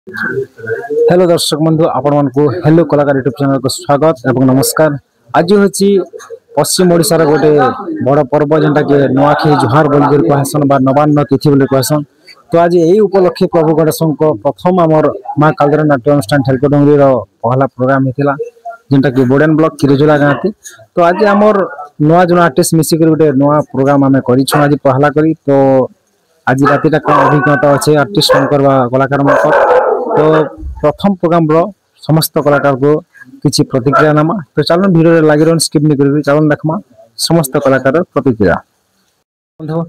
Hello दर्शक बंधु आपण मानक हेलो कलाकार यूट्यूब चैनल को स्वागत एवं नमस्कार। आज हूँ पश्चिम ओडिशार गोटे बड़ पर्व जेनटा कि नुआखी जुहार बोल कहसन बा नवान्न तिथि बोल कहसन। तो आज यही उपलक्षे प्रभु गणेश प्रथम आमर माँ कालरा नाट्य अनुष्ठान ठेलकोडंगरी पहला प्रोग्राम होता जेनटा कि बोडेन ब्लॉक किरजुला गाँव। तो आज आमर नुआ जो आर्टिस्ट मिसिक गोटे नुआ प्रोग्राम आम कर आज पहला करी। तो आज राति कौन अभिज्ञता अच्छे आर्टिस्ट कलाकार तो प्रथम प्रोग्राम समस्त कलाकार को किसी प्रतिक्रिया नामा। तो चलो वीडियो लगे रही स्किप नहीं करी चलो देखमा समस्त कलाकार प्रतिक्रिया बंधु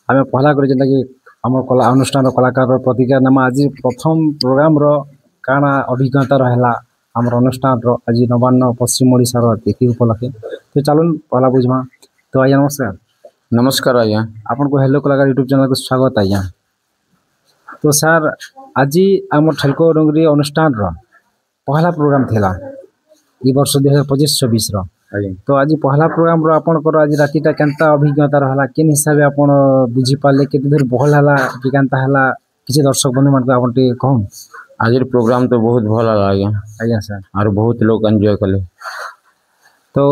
आम पहला कर जेनटा कि आम कला अनुष्ठान कलाकार प्रतिक्रिया नामा। आज प्रथम प्रोग्राम काना अभिज्ञता रहा आम अनुष्ठान आज नवान्न पश्चिम ओडिशार तिथि उपलक्षे। तो चलो पहला बुझमा। तो आज्ञा नमस्कार। नमस्कार आज्ञा आपन को हेलो कलाकार यूट्यूब चैनल को स्वागत आज्ञा। तो सर आज आम ठेलकोडंगरी अनुष्ठान पहला प्रोग्राम थिला ई वर्ष 2025-26 तो आज पहला प्रोग्राम आपन आज रातिटा केनता अभिज्ञता रहला केन हिसाब आपन बुझी पाले केते दूर बहल हला कि केनता हला किसी दर्शक बंधु मान आपन टे कहूं। आज प्रोग्राम तो बहुत भल हला आज्ञा। आज्ञा सर और बहुत लोग एंजॉय कले। तो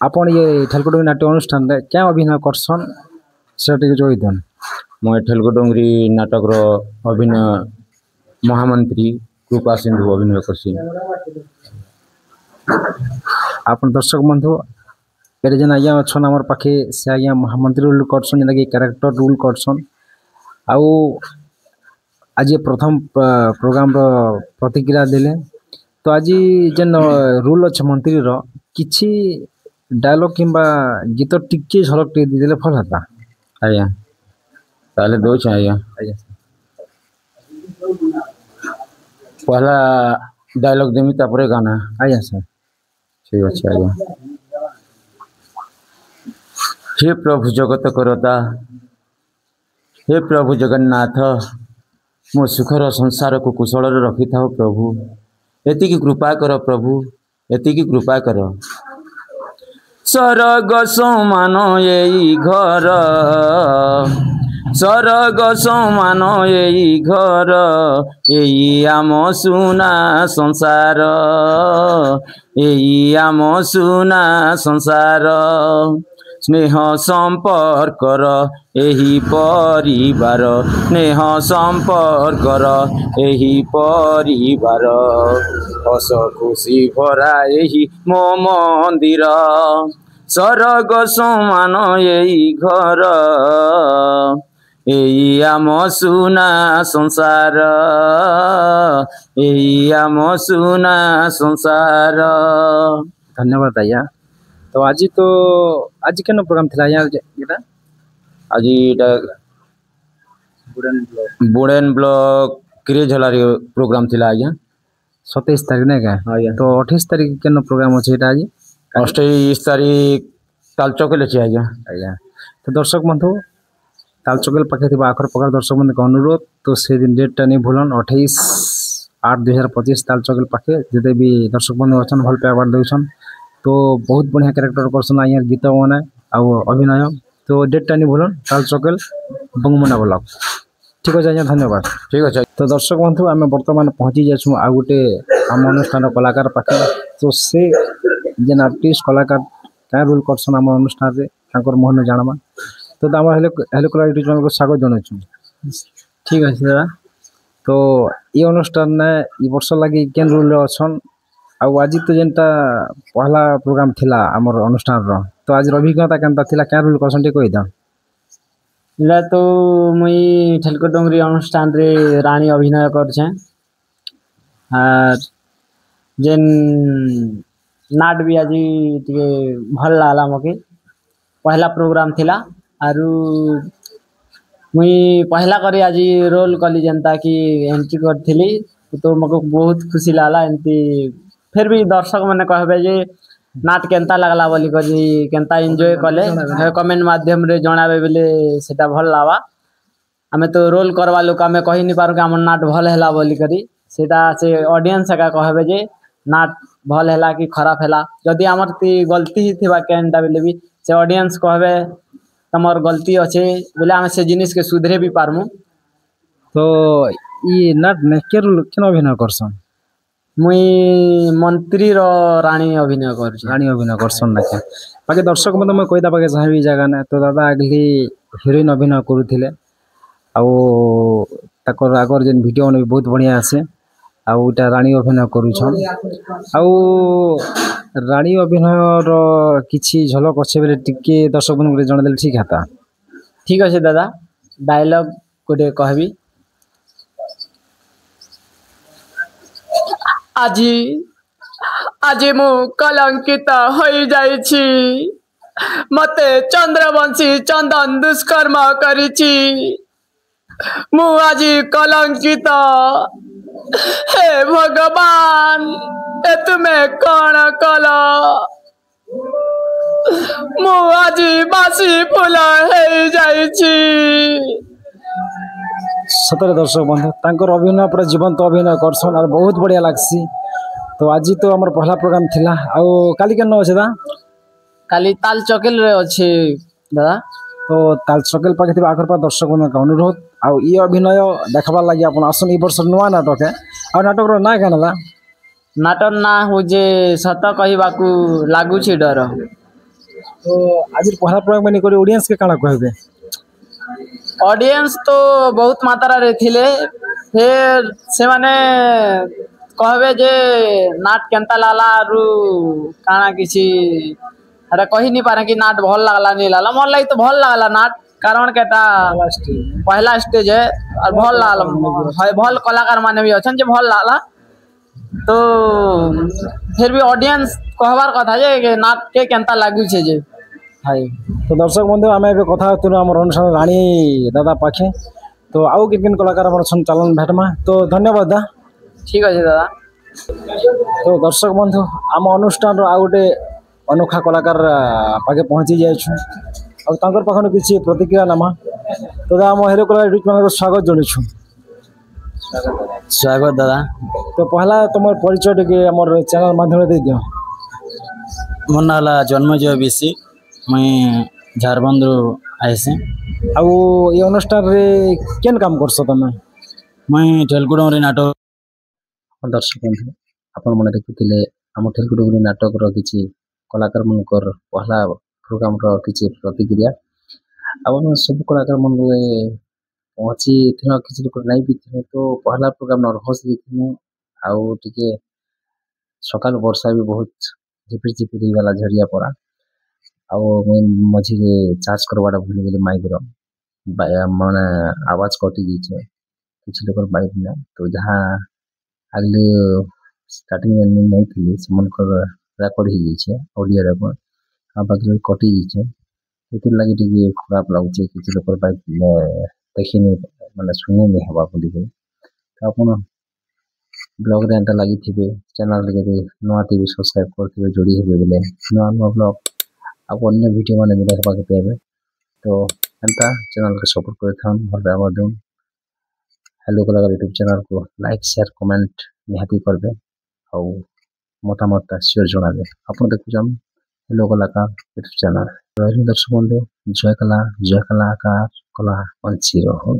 आपन ये ठेलकोडंगरी नाट्य अनुष्ठान रे क्या अभिनय करसन सेटे जोई दन। मैं ठेलकोडंगरी नाटक रो अभिनय महामंत्री कृपा सिंधु अभिनय करसी। आपन दर्शक बंधु एरे जन आज्ञा छन हमर पाखे से आज्ञा महामंत्री रोल करसन जेना कि कैरेक्टर रोल करसन। आउ आज प्रथम प्रोग्राम रो प्रतिक्रिया देले। तो आज जेन रोल अच्छे मंत्री रो किछि डायलॉग किंबा गीत टिके झलक टे दी देले फल हता। आज्ञा ताले दो छ आज्ञा। पहला डायलॉग देमी तापरे गाना। आज्ञा सर ठीक अछि आज्ञा। हे प्रभु जगत करता हे प्रभु जगन्नाथ मो सुखर संसार को कुशल रखी था प्रभु एति की कृपा कर प्रभु एति की कृपा कर। सरग समान यही घर सरग समान यही घर यही आम सुना संसार यही आम सुना संसार स्नेह संपर्कर एही परिवार स्नेह संपर्कर एही परिवार हस खुशी भरा एही मो मंदिर सरग समान एही घर एही आम सुना संसार एही आम सुना संसार। धन्यवाद आज्ञा। तो आज केन प्रोग्राम थिला आज्ञा आज बोडेन ब्लॉक किरझला रे प्रोग्राम थिला आज्ञा 27 तारीख ने का। तो 28 तारीख केन प्रोग्राम अछि एटा आज 28 तारीख तालचोकल अछि आज्ञा। आज्ञा तो दर्शक बंधु तालचोकल पाखे थिबा आखर प्रकार दर्शक बंधु को अनुरोध तो से दिन डेट टा नहीं भूलन 28/8/2025 तालचोकल पाखे जते भी दर्शक बंधु अछन भल पे अवार्ड देउछन। तो बहुत बढ़िया कैरेक्टर करसन आज्ञा गीत माने आ अभिनय। तो डेट टा नहीं भूलन तालचोकल बंगमुंडा ब्लॉक। ठीक है आज्ञा धन्यवाद। ठीक है। तो दर्शक बंधु आम बर्तमान पहुँची जाइछुं आ गोटे आम अनुष्ठान कलाकार पाखे। तो से जेन आर्टिस्ट कलाकार क्या रोल करसन आम अनुष्ठान रे तांकर मोहन जानमा। तो आम हेलो हेलो कलाकार यूट्यूब चैनल को स्वागत जनाइछुं। ठीक है दादा। तो ये अनुष्ठान ने ई वर्ष लगी केन रोल अछन आ आज तो जेनटा पहला प्रोग्राम थिला हमर अनुष्ठान रो। तो आज अभिज्ञता केनता थिला क्या रोल करसन टे कहि द। ला तो मुई ठेलकोडंगरी अनुष्ठान रे रानी अभिनय करछे और जेन नाट भी आज टिके भल लागला मके पहला प्रोग्राम थिला आरु मुई पहला करी आज रोल कली जनता की एंट्री करथिली। तो मको बहुत खुशी लागला एंती फिर भी दर्शक माने कहबे जे नाट केनता लागला बोली करी केनता एंजॉय कले कमेंट माध्यम रे जणाबे बेले सेटा भल लावा। हमें तो रोल करवा लोक हमें कहि नि पारु कि हमर नाट भल हैला बोली करी सेटा से ऑडियंस का कहबे जे नाट भल हैला कि खराब हैला। जदि हमर ती गलती ही थिबा केनटा बेले भी से ऑडियंस कहबे तमर गलती अच्छे बोले आम से जिनिस के सुधरे भी पारमु। तो ये नाट ने केन अभिनय करसन मुई मंत्री रो रानी अभिनय कर रानी अभिनय करसन ना क्या बाकी दर्शक मतलब मैं कहता पाके चाहे जगह ना तो दादा अगली हिरोइन अभिनय करुଥିଲେ ଆଉ ତାଙ୍କର ଆଗର ଯେନ୍ ଭିଡ଼ିଓ ମାନେ ବି ବହୁତ ବଢ଼ିଆ ଆସେ ଆଉ ଏଇଟା ରାଣୀ ଅଭିନୟ କରୁଛନ୍ ଆଉ ରାଣୀ ଅଭିନୟର କିଛି ଝଲକ ଅଛି ବେଲେ ଟିକେ ଦର୍ଶକ ମାନଙ୍କୁ ଜଣେଇଦେଲେ ଠିକ୍ ହେତା ठीक अच्छे दादा डायलॉग गोटे कहबी আজি আজি मु कलंकित हो जाइछि मते चंद्रवंशी चंदन दुष्कर्म करिछि मु আজি कलंकित हे भगवान ए तुमे कौन कल मु আজি बासी फूल हो जाइछि सतरे दर्शक बंधु तांकर अभिनय पूरा जीवंत अभिनय करसन और बहुत बढ़िया लागसी तो आज तो हमर पहला प्रोग्राम थिला आउ काली केन अछि दा काली ताल चकेल रे अछि दादा तो ताल चकेल पाखे थिबा आखर पर दर्शक मान का अनुरोध आउ ई अभिनय देखबार लागि अपन आसन ई वर्ष नुवा नाटक है और नाटक रो ना केन दा नाटक ना हो जे सत कहिबाकू लागू छी डर तो आज पहला प्रोग्राम बनी करी ऑडियंस के काना कहबे ऑडियंस तो बहुत मात्रा रे थिले फिर से माने कहबे जे नाट केनता लाला रु काना किसी अरे कहि नहीं पारे कि नाट भल लागला नहीं लागला मोर लागि तो भल लागला नाट कारण केटा पहला स्टेज है और भल लागला है भल कलाकार माने भी अछन जे भल लागला तो फिर भी ऑडियंस कहबार कथा जे कि नाट के केनता लागु छे जे हाय तो दर्शक बंधु आम ए कथा होतु हमर अनुसार रानी दादा पाखे तो आउ किन कलाकार हमर संचालन भेटमा तो धन्यवाद दा ठीक अछि दादा तो दर्शक बंधु आम अनुष्ठान आ गोटे अनोखा कलाकार पाखे पहुँची जाइछु और तांकर पाखन किसी प्रतिक्रिया नामा तो आम हिरो कलाकार यूट्यूब चैनल को स्वागत जणिछु स्वागत दादा तो पहला तुम परिचय टिके हमर चैनल माध्यम दे दियो मोर नाला जन्मजय बीसी मैं झारखंड आइसे आउ ये अनुष्ठान रे केन काम करसो तमे मैं ठेलकुडमरी नाटक दर्शक बंधु आपण मन देखुथिले हम ठेलकुडमरी नाटक रो किछि कलाकार मनकर पहला प्रोग्राम रो किछि प्रतिक्रिया अब सब कलाकार मन पहुंची थिन किछि लोक नहीं भी थिन तो पहला प्रोग्राम नर्वस भी थिन आउ टिके सकाल वर्षा भी बहुत झिपिर झिपिर गला झरिया पड़ा आउ मझी चार्ज करवाटा भूल गेली माइक रो माने आवाज कटि गई कुछ लोग बाइक में तो जहाँ अगले स्टार्टिंग में नहीं थी सेमनकर रेकर्ड हो गई ऑडियो रेकर्ड आ बाकी कटि गई ये लगे टिके खराब लगुचे किसी लोग बाइक देखी नहीं माने सुने नहीं हवा बोली तो अपन ब्लॉग रे एंटा लगी थे चैनल के नुआ टीवी सब्सक्राइब करते जोड़ी हे बोले नुआ नुआ ब्लॉग अब अन्य वीडियो माने देखबा के पेबे तो एंटा चैनल के सपोर्ट करे थान भल आबाद हेलो कलाकार यूट्यूब चैनल को लाइक शेयर कमेंट निहाती करबे और मतामत शेयर जणाबे अपन देखुछन हेलो कलाकार यूट्यूब चैनल दर्शक बंधु जय कला कलाकार कला पंछी रहो।